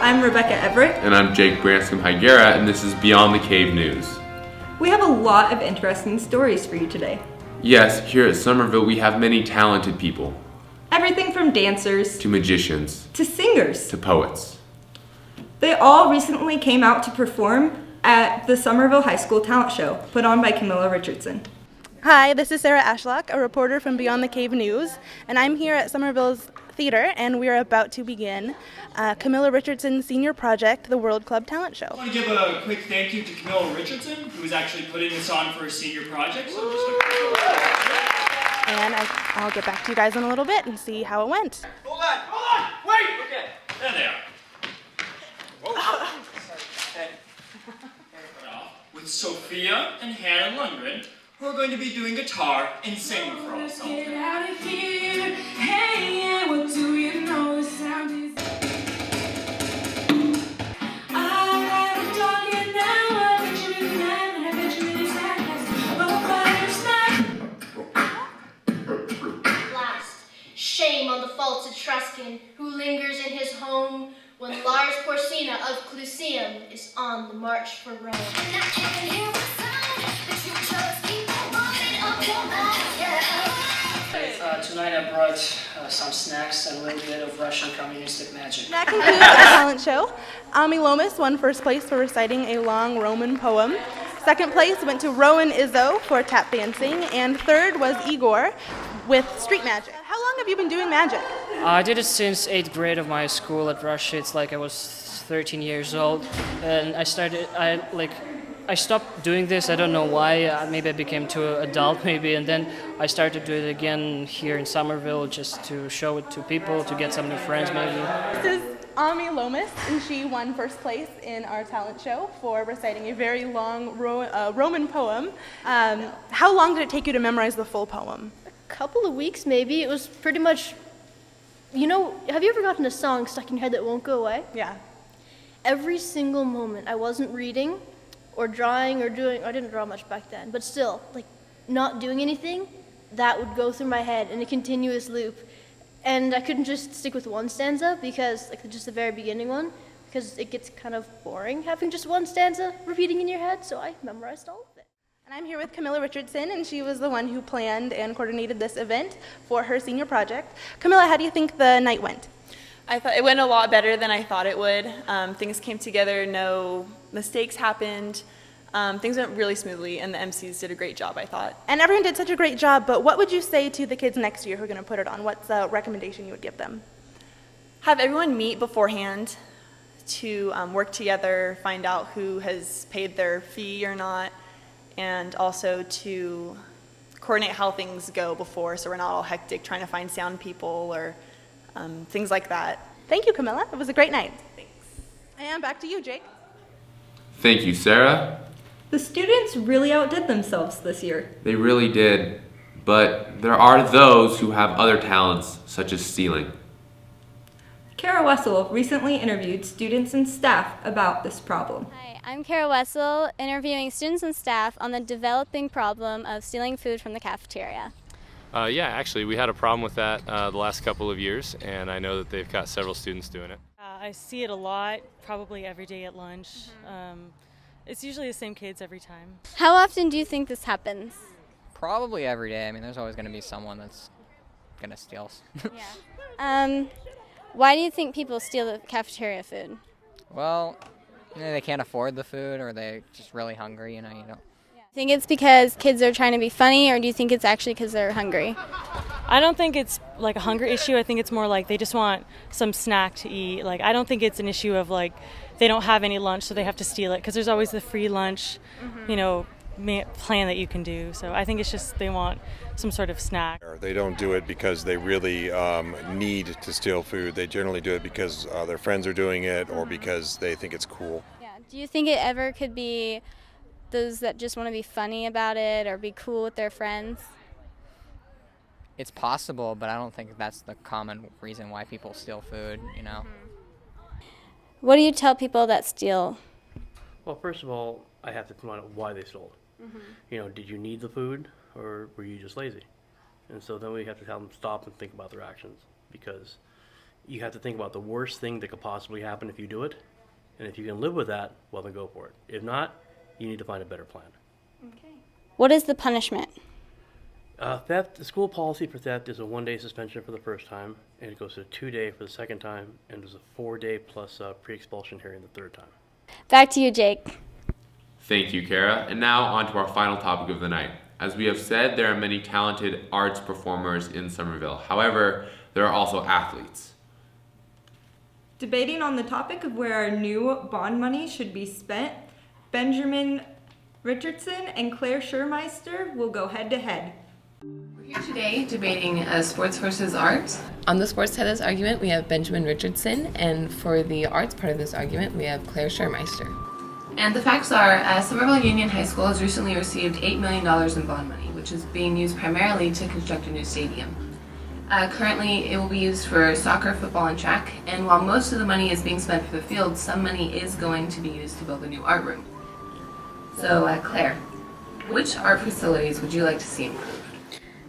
I'm Rebecca Evrett. And I'm Jake Branscum Higguera, and this is Beyond the Cave News. We have a lot of interesting stories for you today. Yes, here at Summerville we have many talented people. Everything from dancers To magicians. to singers. To poets. They all recently came out to perform at the Summerville High School Talent Show, put on by Camilla Richardson. Hi, this is Sarah Ashlock, a reporter from Beyond the Cave News, and I'm here at Summerville's Theater, and we are about to begin Camilla Richardson's senior project, the World Club Talent Show. I want to give a quick thank you to Camilla Richardson, who is actually putting this on for her senior project. So just a quick And I'll get back to you guys in a little bit and see how it went. Hold on, wait! Okay, there they are. Okay. With Sophia and Hannah Lundgren, who are going to be doing guitar and singing for us. Get out of here. Hey, yeah, what do you know? The sound is. I am talking now. I bet you it's mad, and I bet you it's sadness. Last, shame on the false Etruscan who lingers in his home when Lars Porsena of Clusium is on the march for Rome. Tonight I brought some snacks and a little bit of Russian communistic magic. That concludes our talent show. Ami Lomas won first place for reciting a long Roman poem. Second place went to Rowan Izzo for tap dancing, and third was Igor with street magic. How long have you been doing magic? I did it since 8th grade of my school at Russia. It's like I was 13 years old, and I stopped doing this. I don't know why. Maybe I became too adult, maybe, and then I started to do it again here in Summerville just to show it to people, to get some new friends, maybe. This is Ami Lomas, and she won first place in our talent show for reciting a very long Roman poem. How long did it take you to memorize the full poem? A couple of weeks, maybe. It was pretty much, have you ever gotten a song stuck in your head that won't go away? Yeah. Every single moment I wasn't reading or drawing or doing, I didn't draw much back then, but still, not doing anything, that would go through my head in a continuous loop. And I couldn't just stick with one stanza because, just the very beginning one, because it gets kind of boring having just one stanza repeating in your head, so I memorized all of it. And I'm here with Camilla Richardson, and she was the one who planned and coordinated this event for her senior project. Camilla, how do you think the night went? I thought it went a lot better than I thought it would. Things came together, no mistakes happened. Things went really smoothly, and the MCs did a great job, I thought. And everyone did such a great job, but what would you say to the kids next year who are going to put it on? What's a recommendation you would give them? Have everyone meet beforehand to work together, find out who has paid their fee or not, and also to coordinate how things go before so we're not all hectic trying to find sound people or things like that. Thank you, Camilla. It was a great night. Thanks. And back to you, Jake. Thank you, Sarah. The students really outdid themselves this year. They really did. But there are those who have other talents, such as stealing. Kara Wessel recently interviewed students and staff about this problem. Hi, I'm Kara Wessel, interviewing students and staff on the developing problem of stealing food from the cafeteria. Yeah, actually, we had a problem with that the last couple of years, and I know that they've got several students doing it. I see it a lot, probably every day at lunch. It's usually the same kids every time. How often do you think this happens? Probably every day. I mean, there's always going to be someone that's going to steal. Yeah. Why do you think people steal the cafeteria food? Well, they can't afford the food, or they're just really hungry, you know. Think it's because kids are trying to be funny, or do you think it's actually because they're hungry? I don't think it's like a hunger issue. I think it's more like they just want some snack to eat. I don't think it's an issue of they don't have any lunch, so they have to steal it, because there's always the free lunch, plan that you can do. So I think it's just they want some sort of snack. They don't do it because they really need to steal food. They generally do it because their friends are doing it, or because they think it's cool. Yeah. Do you think it ever could be those that just want to be funny about it or be cool with their friends? It's possible, but I don't think that's the common reason why people steal food, What do you tell people that steal? Well, first of all, I have to find out why they stole it. Did you need the food, or were you just lazy? And so then we have to tell them stop and think about their actions, because you have to think about the worst thing that could possibly happen if you do it. And if you can live with that, well, then go for it. If not, you need to find a better plan. What is the punishment? Theft, the school policy for theft is a 1-day suspension for the first time, and it goes to a 2-day for the second time, and there's a 4-day plus pre-expulsion hearing the third time. Back to you, Jake. Thank you, Kara. And now on to our final topic of the night. As we have said, there are many talented arts performers in Summerville. However, there are also athletes. Debating on the topic of where our new bond money should be spent, Benjamin Richardson and Claire Schurmeister will go head to head. We're here today debating sports versus art. On the sports side of this argument, we have Benjamin Richardson, and for the arts part of this argument, we have Claire Schurmeister. And the facts are, Summerville Union High School has recently received $8 million in bond money, which is being used primarily to construct a new stadium. Currently, it will be used for soccer, football, and track, and while most of the money is being spent for the field, some money is going to be used to build a new art room. So, Claire, which art facilities would you like to see improved?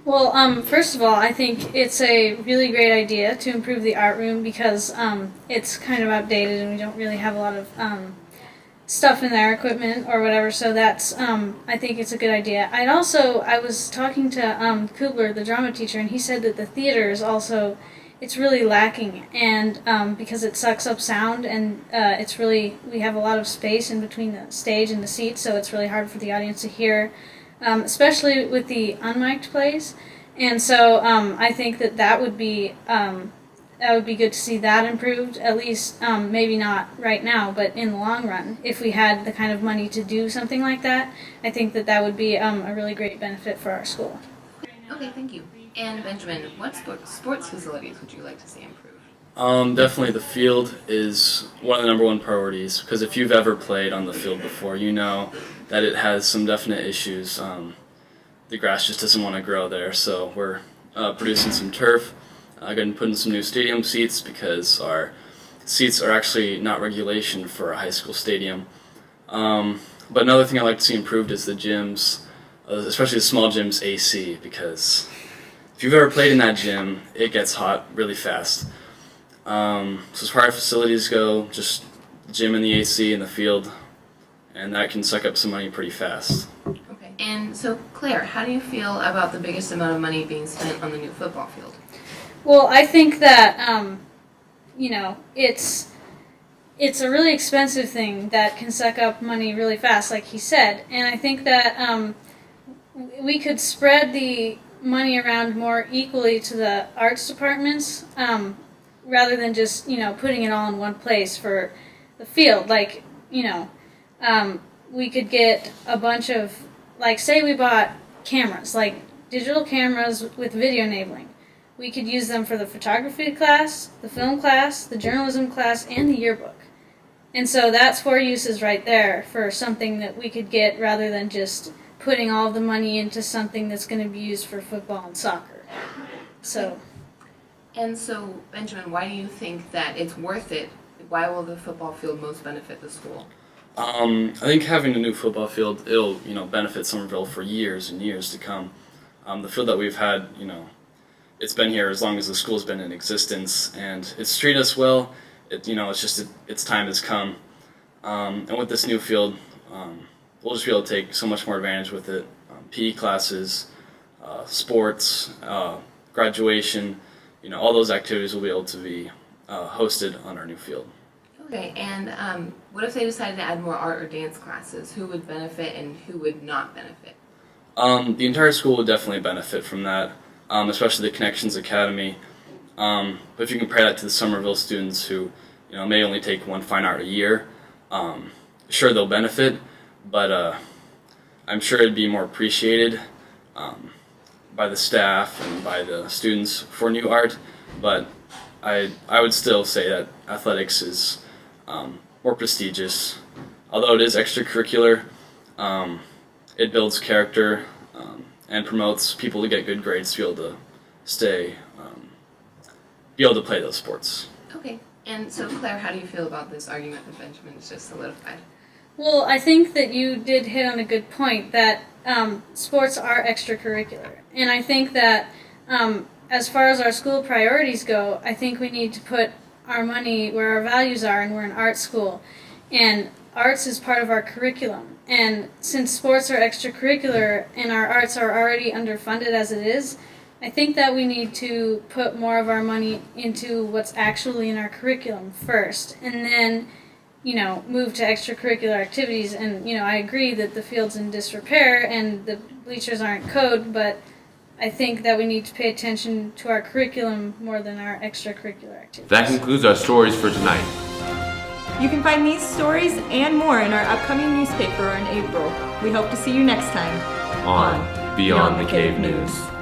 Well, first of all, I think it's a really great idea to improve the art room because it's kind of outdated and we don't really have a lot of stuff in there, equipment or whatever, so that's, I think it's a good idea. I was talking to Kubler, the drama teacher, and he said that the theater is also, it's really lacking, and because it sucks up sound, and we have a lot of space in between the stage and the seats, so it's really hard for the audience to hear, especially with the unmiked plays, and so I think that would be good to see that improved, at least maybe not right now, but in the long run. If we had the kind of money to do something like that, I think that would be a really great benefit for our school. Okay, thank you. And Benjamin, what sports facilities would you like to see improved? Definitely the field is one of the #1 priorities, because if you've ever played on the field before, you know that it has some definite issues. The grass just doesn't want to grow there, so we're producing some turf. Going to put in some new stadium seats because our seats are actually not regulation for a high school stadium. But another thing I'd like to see improved is the gyms, especially the small gyms AC, because if you've ever played in that gym, it gets hot really fast. So as far as facilities go, just the gym and the AC in the field, and that can suck up some money pretty fast. Okay. And so, Claire, how do you feel about the biggest amount of money being spent on the new football field? Well, I think that, it's a really expensive thing that can suck up money really fast, like he said. And I think that we could spread the money around more equally to the arts departments rather than just, putting it all in one place for the field. Like, we could get a bunch of, like, say we bought cameras, like digital cameras with video enabling. We could use them for the photography class, the film class, the journalism class, and the yearbook. And so that's 4 uses right there for something that we could get rather than just putting all the money into something that's going to be used for football and soccer. So. And so, Benjamin, why do you think that it's worth it? Why will the football field most benefit the school? I think having a new football field, it'll benefit Summerville for years and years to come. The field that we've had, it's been here as long as the school's been in existence, and it's treated us well. It's just its time has come, and with this new field, we'll just be able to take so much more advantage with it. PE classes, sports, graduation, all those activities will be able to be hosted on our new field. Okay, and what if they decided to add more art or dance classes? Who would benefit and who would not benefit? The entire school would definitely benefit from that. Especially the Connections Academy. But if you compare that to the Summerville students who, may only take one fine art a year, sure they'll benefit, but I'm sure it'd be more appreciated by the staff and by the students for new art. But I would still say that athletics is more prestigious, although it is extracurricular. It builds character. And promotes people to get good grades to be able to be able to play those sports. Okay, and so Claire, how do you feel about this argument that Benjamin has just solidified? Well, I think that you did hit on a good point that sports are extracurricular, and I think that as far as our school priorities go, I think we need to put our money where our values are, and we're an art school. And arts is part of our curriculum. And since sports are extracurricular and our arts are already underfunded as it is, I think that we need to put more of our money into what's actually in our curriculum first, and then, move to extracurricular activities. And, I agree that the field's in disrepair and the bleachers aren't code, but I think that we need to pay attention to our curriculum more than our extracurricular activities. That concludes our stories for tonight. You can find these stories and more in our upcoming newspaper in April. We hope to see you next time on Beyond the Cave News.